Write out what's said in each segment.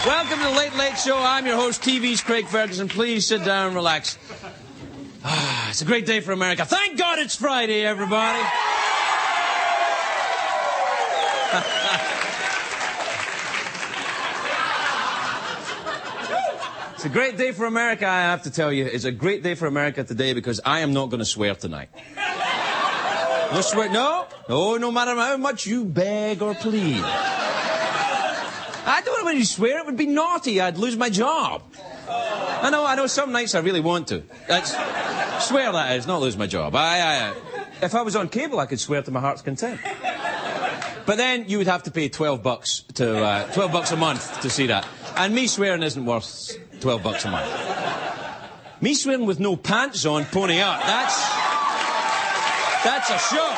Welcome to the Late Late Show. I'm your host, TV's Craig Ferguson. Please sit down and relax. It's a great day for America. Thank God it's Friday, everybody. It's a great day for America, I have to tell you. It's a great day for America today because I am not going to swear tonight. No swear, no, no matter how much you beg or plead. I don't know when you swear, it would be naughty, I'd lose my job. I know, some nights I really want to. Swear that is, not lose my job. If I was on cable, I could swear to my heart's content. But then you would have to pay $12 $12 a month to see that. And me swearing isn't worth $12 a month. Me swearing with no pants on, pony up, that's a show.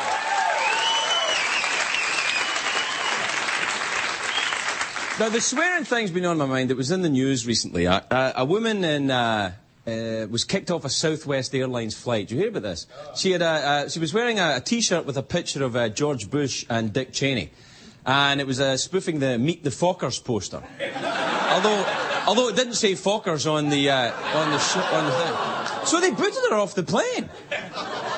Now, the swearing thing's been on my mind. It was in the news recently. A woman was kicked off a Southwest Airlines flight. Did you hear about this? She was wearing a T-shirt with a picture of George Bush and Dick Cheney. And it was spoofing the Meet the Fockers poster. Although it didn't say Fockers on the thing. So they booted her off the plane.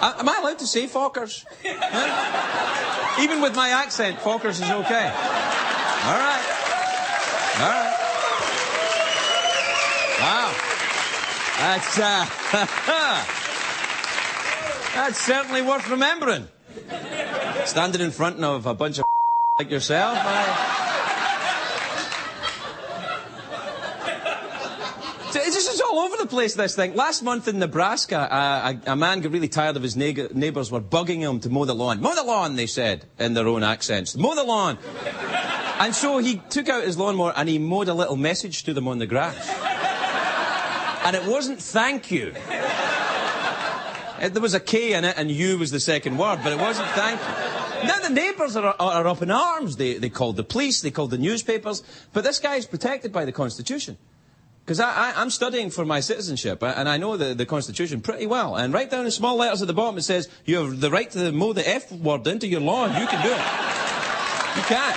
Am I allowed to say Fockers? Huh? Even with my accent, Fockers is okay. All right. Wow. That's certainly worth remembering. Standing in front of a bunch of like yourself. This is all over the place, this thing. Last month in Nebraska, a man got really tired of his neighbours were bugging him to mow the lawn. Mow the lawn, they said, in their own accents. Mow the lawn. And so he took out his lawnmower and he mowed a little message to them on the grass. And it wasn't thank you. There was a K in it and you was the second word, but it wasn't thank you. Now the neighbours are up in arms. They called the police, they called the newspapers. But this guy is protected by the Constitution. Because I'm studying for my citizenship, and I know the Constitution pretty well. And right down in small letters at the bottom it says, you have the right to mow the F word into your lawn. You can do it. You can.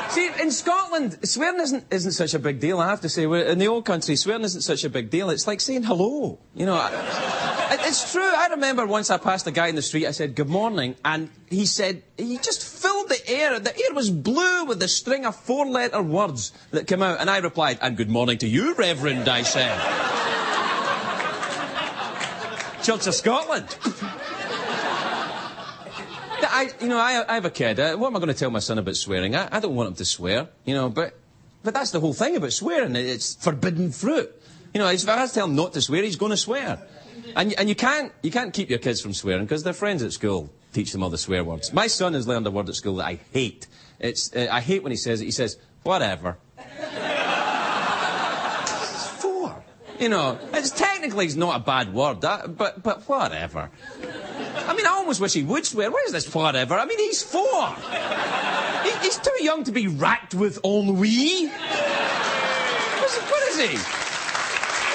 See, in Scotland, swearing isn't such a big deal, I have to say. In the old country, swearing isn't such a big deal. It's like saying hello. You know, it's true. I remember once I passed a guy in the street, I said, good morning, and he said, he just filled the air. The air was blue with the string of four-letter words that came out. And I replied, and good morning to you, Reverend, I said. Church of Scotland. I have a kid. What am I going to tell my son about swearing? I don't want him to swear, you know, but that's the whole thing about swearing. It's forbidden fruit. You know, if I have to tell him not to swear, he's going to swear. And you can't keep your kids from swearing because their friends at school teach them all the swear words. My son has learned a word at school that I hate. I hate when he says it. He says, whatever. It's four. You know, technically it's not a bad word, but whatever. I mean, I almost wish he would swear. Where's this whatever? I mean, he's four. He's too young to be racked with ennui. What is he?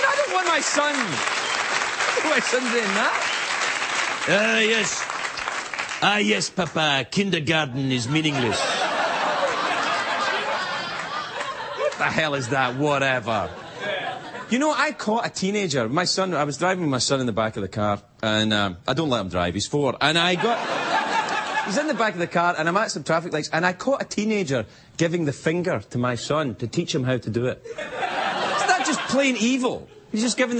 I don't want my son... my son doing that. Yes, Papa. Kindergarten is meaningless. What the hell is that? Whatever. You know, I caught a teenager. I was driving with my son in the back of the car, and I don't let him drive, he's 4. And he's in the back of the car, and I'm at some traffic lights, and I caught a teenager giving the finger to my son to teach him how to do it. Isn't that just plain evil? He's just giving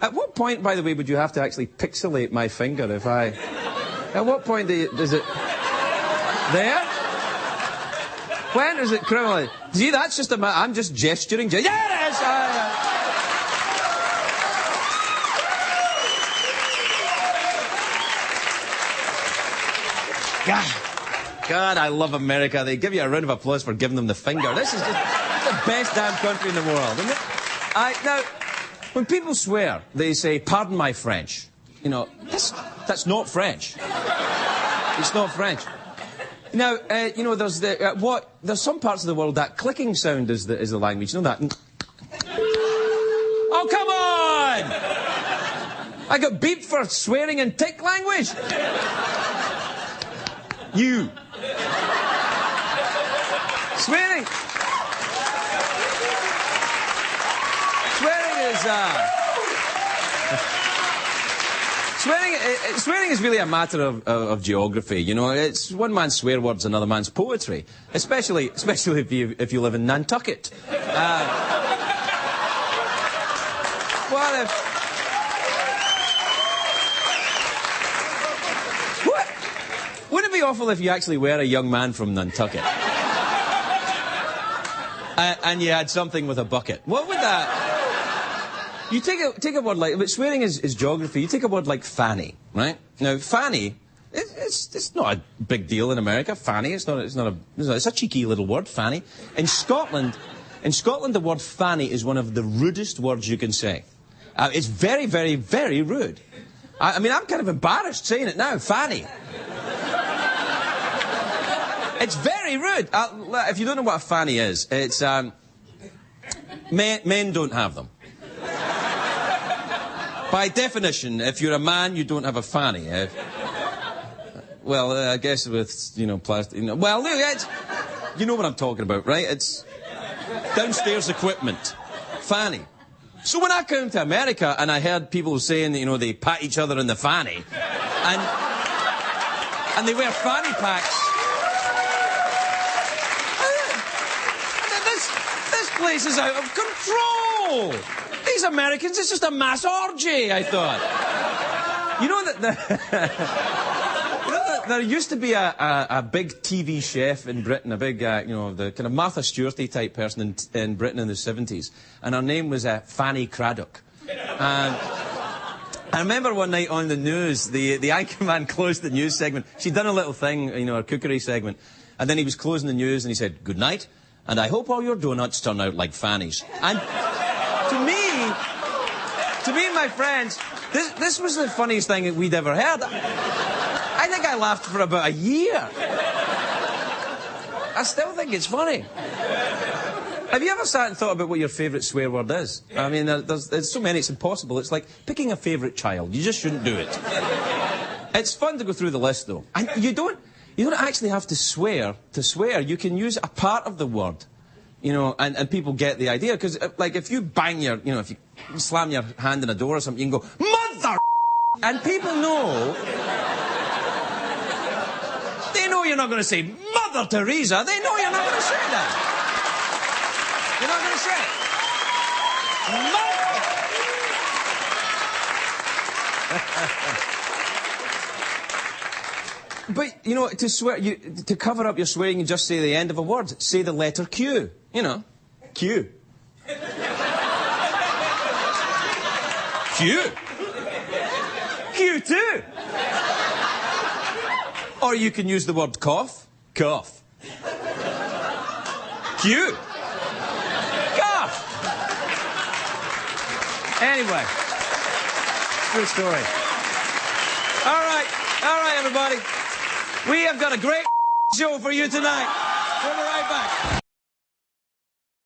at what point, by the way, would you have to actually pixelate my finger if I... At what point does it... There? When is it criminal? See, that's just I'm just gesturing. Yeah, it is! God, I love America. They give you a round of applause for giving them the finger. This is just the best damn country in the world, isn't it? Now, when people swear, they say, pardon my French. You know, that's not French. It's not French. Now, you know, there's some parts of the world that clicking sound is the language. You know that? on! I got beeped for swearing in tick language. You. Swearing. Swearing is really a matter of geography, you know. It's one man's swear words, another man's poetry. Especially if you live in Nantucket. Wouldn't it be awful if you actually were a young man from Nantucket? And you had something with a bucket. What would that... You take a word like... But swearing is geography. You take a word like fanny, right? Now, fanny, it's not a big deal in America. Fanny, it's a cheeky little word, fanny. In Scotland, the word fanny is one of the rudest words you can say. It's very, very, very rude. I mean, I'm kind of embarrassed saying it now, fanny. It's very rude. If you don't know what a fanny is, it's... men don't have them. By definition, if you're a man, you don't have a fanny. Well, I guess with, you know, plastic... You know, well, you know what I'm talking about, right? It's downstairs equipment. Fanny. So when I came to America and I heard people saying that, you know, they pat each other in the fanny, and they wear fanny packs... This place is out of control! These Americans, it's just a mass orgy, I thought. You know that there used to be a big TV chef in Britain, a big, you know, the kind of Martha Stewart-y type person in Britain in the 70s, and her name was Fanny Craddock. And I remember one night on the news, the anchorman closed the news segment. She'd done a little thing, you know, her cookery segment, and then he was closing the news and he said, "Good night, and I hope all your donuts turn out like fannies." And to me and my friends, this was the funniest thing that we'd ever heard. I think I laughed for about a year. I still think it's funny. Have you ever sat and thought about what your favourite swear word is? I mean, there's so many, it's impossible. It's like picking a favourite child. You just shouldn't do it. It's fun to go through the list, though. And you don't actually have to swear to swear. You can use a part of the word. You know, and people get the idea, because, like, if you bang your, you know, if you slam your hand in a door or something, you can go, "Mother!" And people know... They know you're not going to say, "Mother Teresa." They know you're not going to say that. You're not going to say it. But, you know, to swear, to cover up your swearing, you just say the end of a word. Say the letter Q. You know, Q. Q. Q2. Or you can use the word cough. Cough. Q. Cough. Anyway. Good story. All right, everybody. We have got a great show for you tonight. We'll be right back.